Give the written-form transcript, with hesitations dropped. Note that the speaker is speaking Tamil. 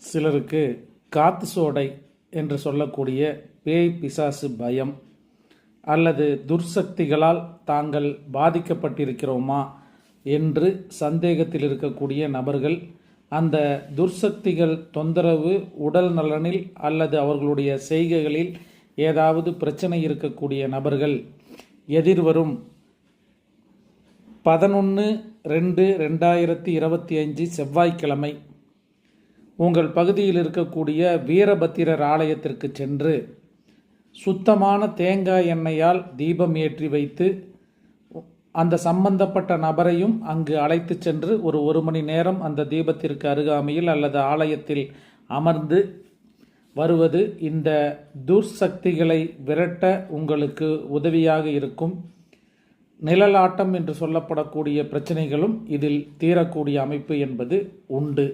சிலருக்கு காத்து சோடை என்று சொல்லக்கூடிய பேய் பிசாசு பயம் அல்லது துர்சக்திகளால் தாங்கள் பாதிக்கப்பட்டிருக்கிறோமா என்று சந்தேகத்தில் இருக்கக்கூடிய நபர்கள், அந்த துர்சக்திகள் தொந்தரவு உடல் நலனில் அல்லது அவர்களுடைய செய்கைகளில் ஏதாவது பிரச்சனை இருக்கக்கூடிய நபர்கள் எதிர்வரும் 11/2/2025 செவ்வாய்க்கிழமை உங்கள் பகுதியில் இருக்கக்கூடிய வீரபத்திரர் ஆலயத்திற்கு சென்று சுத்தமான தேங்காய் எண்ணெயால் தீபம் ஏற்றி வைத்து அந்த சம்பந்தப்பட்ட நபரையும் அங்கு அழைத்து சென்று ஒரு மணி நேரம் அந்த தீபத்திற்கு அருகாமையில் அல்லது ஆலயத்தில் அமர்ந்து வருவது இந்த துர்சக்திகளை விரட்ட உங்களுக்கு உதவியாக இருக்கும். நிழலாட்டம் என்று சொல்லப்படக்கூடிய பிரச்சனைகளும் இதில் தீரக்கூடிய அமைப்பு என்பது உண்டு.